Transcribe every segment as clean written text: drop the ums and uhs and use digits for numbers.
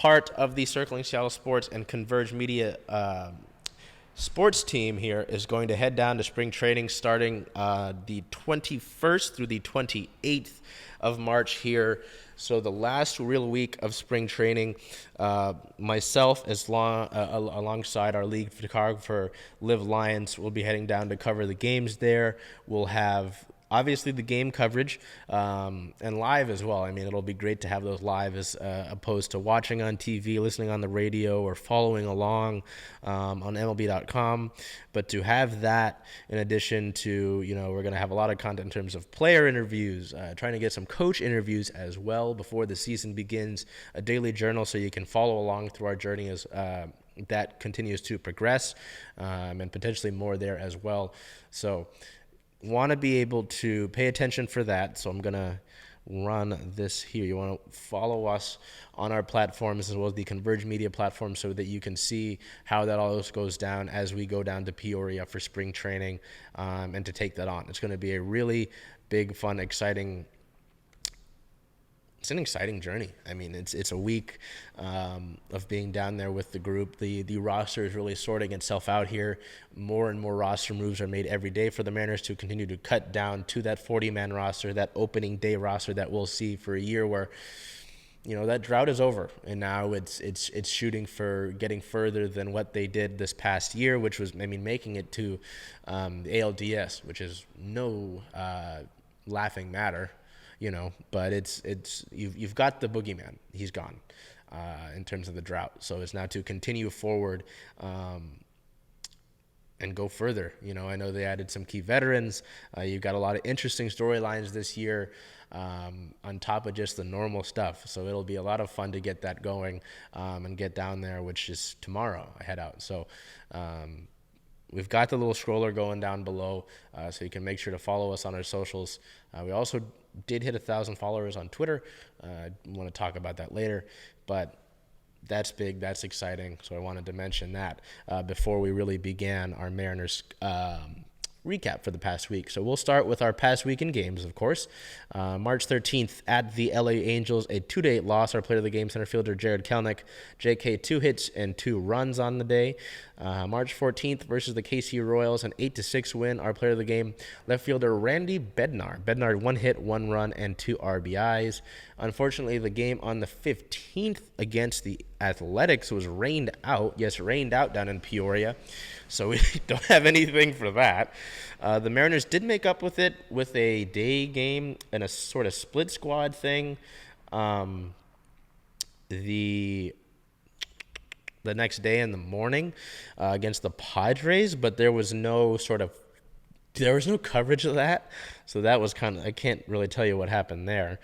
part of the Circling Seattle Sports and Converge Media sports team here is going to head down to spring training starting the 21st through the 28th of March here. So the last real week of spring training, myself alongside our league photographer, Liv Lyons, will be heading down to cover the games there. We'll have obviously the game coverage and live as well. I mean, it'll be great to have those live as opposed to watching on TV, listening on the radio, or following along on MLB.com. But to have that in addition to, we're going to have a lot of content in terms of player interviews, trying to get some coach interviews as well before the season begins, a daily journal so you can follow along through our journey as that continues to progress, and potentially more there as well. So want to be able to pay attention for that, so I'm going to run this here. You want to follow us on our platforms as well as the Converge Media platform so that you can see how that all goes down as we go down to Peoria for spring training and to take that on. It's going to be a really big, fun, exciting journey. I mean, it's a week of being down there with the group. The roster is really sorting itself out here. More and more roster moves are made every day for the Mariners to continue to cut down to that 40-man roster, that opening day roster that we'll see for a year where, that drought is over, and now it's shooting for getting further than what they did this past year, which was, making it to the ALDS, which is no laughing matter. But you've got the boogeyman. He's gone in terms of the drought. So it's now to continue forward and go further. I know they added some key veterans. You've got a lot of interesting storylines this year on top of just the normal stuff. So it'll be a lot of fun to get that going and get down there, which is tomorrow. I head out. So we've got the little scroller going down below, so you can make sure to follow us on our socials. We also did hit 1,000 followers on Twitter. I want to talk about that later, but that's big, that's exciting. So I wanted to mention that before we really began our Mariners recap for the past week. So we'll start with our past week in games, of course. March 13th at the LA Angels, a 2-8 loss. Our player of the game, center fielder Jared Kelenic. JK, 2 hits and 2 runs on the day. March 14th versus the KC Royals, an 8-6 win. Our player of the game, left fielder Randy Bednar. Bednar, 1 hit, 1 run, and 2 RBIs. Unfortunately, the game on the 15th against the Athletics was rained out. Yes, rained out down in Peoria. So we don't have anything for that. The Mariners did make up with it with a day game and a sort of split squad thing. The next day in the morning against the Padres, but there was no coverage of that. So that was I can't really tell you what happened there.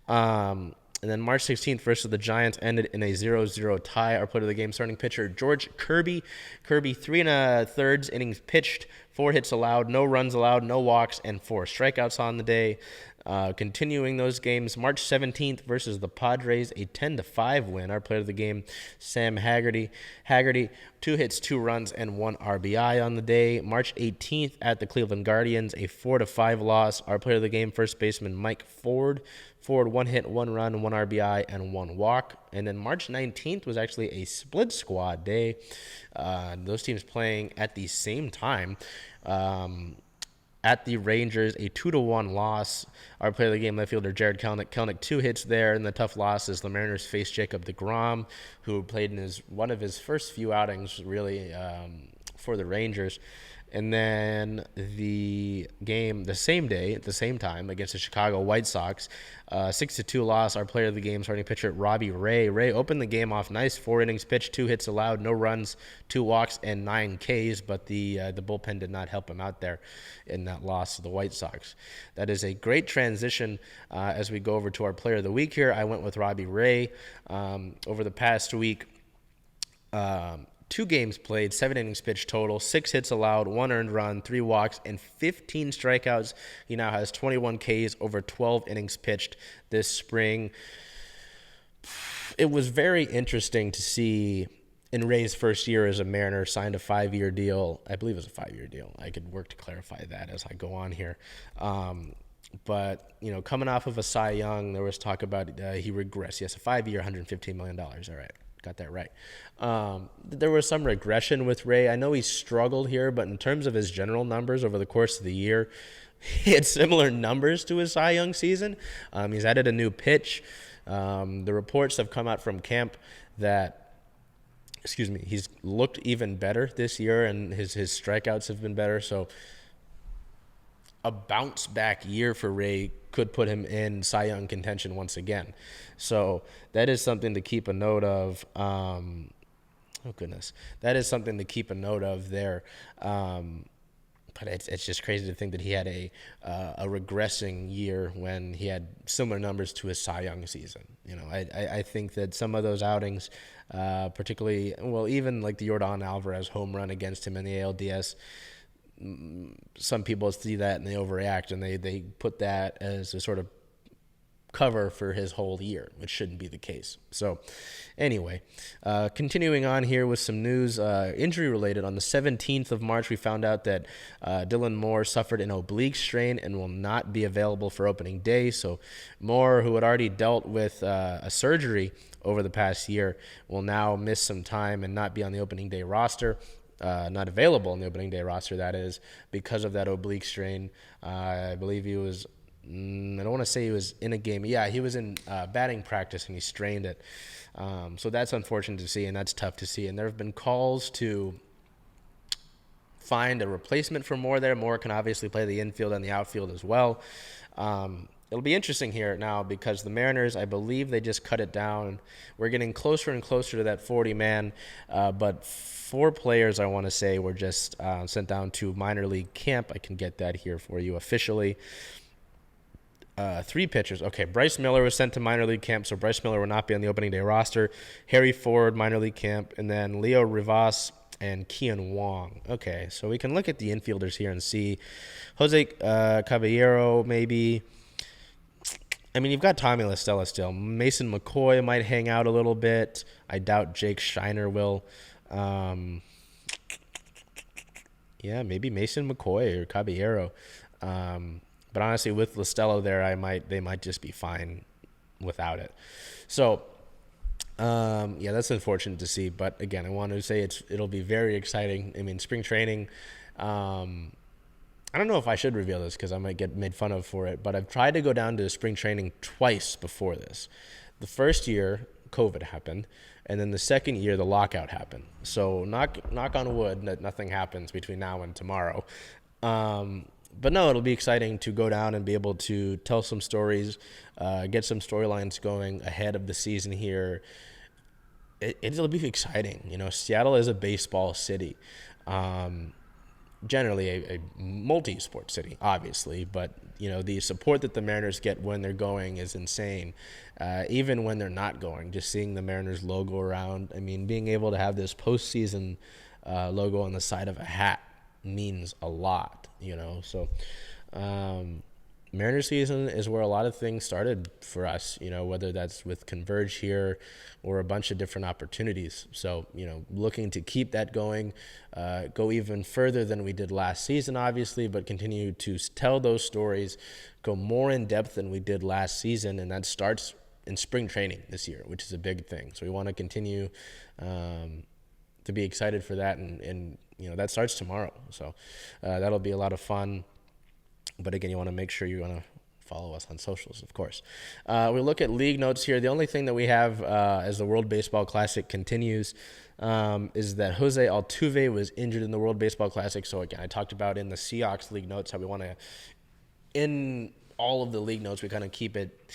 And then March 16th versus the Giants ended in a 0-0 tie. Our player of the game, starting pitcher George Kirby. Kirby, 3 1/3 innings pitched, 4 hits allowed, no runs allowed, no walks, and 4 strikeouts on the day. Continuing those games, March 17th versus the Padres, a 10-5 win. Our player of the game, Sam Haggerty, 2 hits, 2 runs, and 1 RBI on the day. March 18th at the Cleveland Guardians, a 4-5 loss. Our player of the game, first baseman Mike Ford, 1 hit, 1 run, 1 RBI, and 1 walk. And then March 19th was actually a split squad day. Those teams playing at the same time. At the Rangers, a 2-1 loss. Our player of the game, left fielder Jared Kelenic, 2 hits there. And the tough loss is the Mariners faced Jacob deGrom, who played in one of his first few outings, really, for the Rangers. And then the game the same day, at the same time, against the Chicago White Sox, 6-2 loss. Our player of the game, starting pitcher Robbie Ray. Ray opened the game off nice, 4 innings pitched, 2 hits allowed, no runs, 2 walks, and 9 Ks. But the bullpen did not help him out there in that loss to the White Sox. That is a great transition as we go over to our player of the week here. I went with Robbie Ray over the past week. 2 games played, 7 innings pitched total, 6 hits allowed, 1 earned run, 3 walks, and 15 strikeouts. He now has 21 Ks over 12 innings pitched this spring. It was very interesting to see in Ray's first year as a Mariner, signed a 5-year deal. I believe it was a 5-year deal. I could work to clarify that as I go on here. But, coming off of a Cy Young, there was talk about he regressed. Yes, a 5-year, $115 million. All right. got that right. There was some regression with Ray. I know he struggled here, but in terms of his general numbers over the course of the year, he had similar numbers to his Cy Young season. He's added a new pitch. The reports have come out from camp that, he's looked even better this year, and his strikeouts have been better. So a bounce back year for Ray could put him in Cy Young contention once again. So that is something to keep a note of. That is something to keep a note of there. But it's just crazy to think that he had a regressing year when he had similar numbers to his Cy Young season. I think that some of those outings, particularly, even like the Yordan Alvarez home run against him in the ALDS, some people see that and they overreact, and they put that as a sort of cover for his whole year, which shouldn't be the case. So anyway, continuing on here with some news, injury related. On the 17th of March, we found out that Dylan Moore suffered an oblique strain and will not be available for opening day. So Moore, who had already dealt with a surgery over the past year, will now miss some time and not be on the opening day roster. Not available on the opening day roster, that is, because of that oblique strain. I believe he was, I don't want to say he was in a game. Yeah, he was in batting practice and he strained it. So that's unfortunate to see, and that's tough to see. And there have been calls to find a replacement for Moore there. Moore can obviously play the infield and the outfield as well. It'll be interesting here now because the Mariners, I believe they just cut it down. We're getting closer and closer to that 40-man, but 4 players, I want to say, were just sent down to minor league camp. I can get that here for you officially. 3 pitchers. Okay, Bryce Miller was sent to minor league camp, so Bryce Miller will not be on the opening day roster. Harry Ford, minor league camp, and then Leo Rivas and Kian Wong. Okay, so we can look at the infielders here and see Jose Caballero, maybe. I mean, you've got Tommy La Stella still. Mason McCoy might hang out a little bit. I doubt Jake Shiner will. Yeah, maybe Mason McCoy or Caballero. But honestly, with La Stella there, they might just be fine without it. So, yeah, that's unfortunate to see. But again, I want to say it'll be very exciting. I mean, spring training. I don't know if I should reveal this because I might get made fun of for it, but I've tried to go down to spring training twice before this. The first year, COVID happened, and then the second year, the lockout happened. So knock on wood that nothing happens between now and tomorrow. But no, it'll be exciting to go down and be able to tell some stories, get some storylines going ahead of the season here. It'll be exciting. Seattle is a baseball city. Generally a multi-sport city, obviously, but the support that the Mariners get when they're going is insane. Even when they're not going, just seeing the Mariners logo around, I mean, being able to have this postseason logo on the side of a hat means a lot, so Mariners season is where a lot of things started for us, whether that's with Converge here or a bunch of different opportunities. So, looking to keep that going, go even further than we did last season, obviously, but continue to tell those stories, go more in depth than we did last season. And that starts in spring training this year, which is a big thing. So we want to continue to be excited for that. And that starts tomorrow. So that'll be a lot of fun. But again, you want to make sure you want to follow us on socials, of course. We look at league notes here. The only thing that we have as the World Baseball Classic continues is that Jose Altuve was injured in the World Baseball Classic. So again, I talked about in the Seahawks league notes how we want to, in all of the league notes, we kind of keep it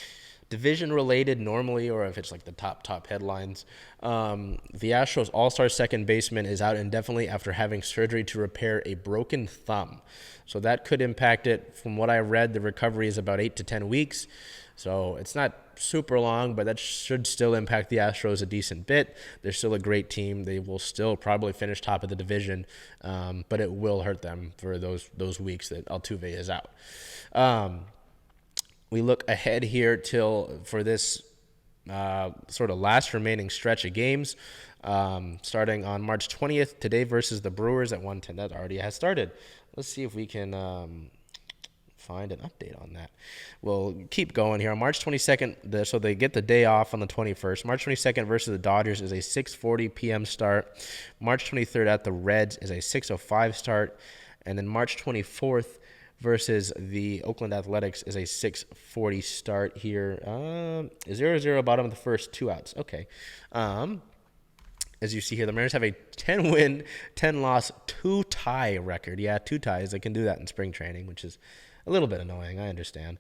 division related normally, or if it's like the top headlines. The Astros all-star second baseman is out indefinitely after having surgery to repair a broken thumb. So that could impact it. From what I read, the recovery is about 8 to 10 weeks. So it's not super long, but that should still impact the Astros a decent bit. They're still a great team. They will still probably finish top of the division, but it will hurt them for those weeks that Altuve is out. We look ahead here for this sort of last remaining stretch of games, starting on March 20th, today versus the Brewers at 1:10. That already has started. Let's see if we can find an update on that. We'll keep going here. On March 22nd, so they get the day off on the 21st. March 22nd versus the Dodgers is a 6:40 p.m. start. March 23rd at the Reds is a 6:05 start. And then March 24th versus the Oakland Athletics is a 6:40 start here. 0-0 bottom of the first, 2 outs. Okay. As you see here, the Mariners have a 10-win, 10-loss, 2-tie record. Yeah, 2 ties. They can do that in spring training, which is a little bit annoying. I understand.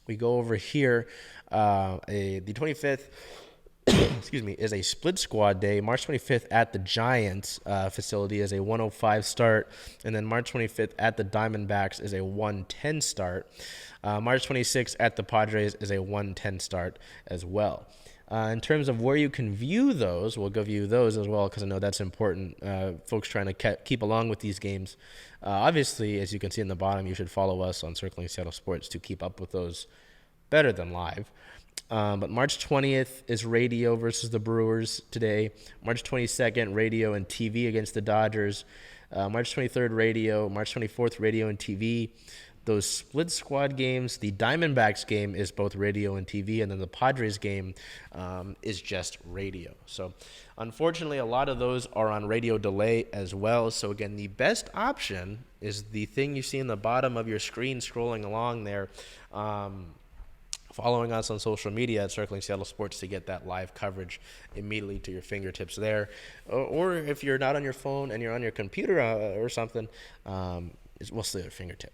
We go over here. The 25th, excuse me, is a split squad day. March 25th at the Giants facility is a 1:05 start. And then March 25th at the Diamondbacks is a 1:10 start. March 26th at the Padres is a 1:10 start as well. In terms of where you can view those, we'll give you those as well because I know that's important. Folks trying to keep along with these games. Obviously, as you can see in the bottom, you should follow us on Circling Seattle Sports to keep up with those better than live. But March 20th is radio versus the Brewers today. March 22nd, radio and TV against the Dodgers. March 23rd, radio. March 24th, radio and TV. Those split squad games, the Diamondbacks game is both radio and TV, and then the Padres game is just radio. So, unfortunately, a lot of those are on radio delay as well. So, again, the best option is the thing you see in the bottom of your screen scrolling along there. Following us on social media at Circling Seattle Sports to get that live coverage immediately to your fingertips there. Or if you're not on your phone and you're on your computer or something, we'll still at your fingertips.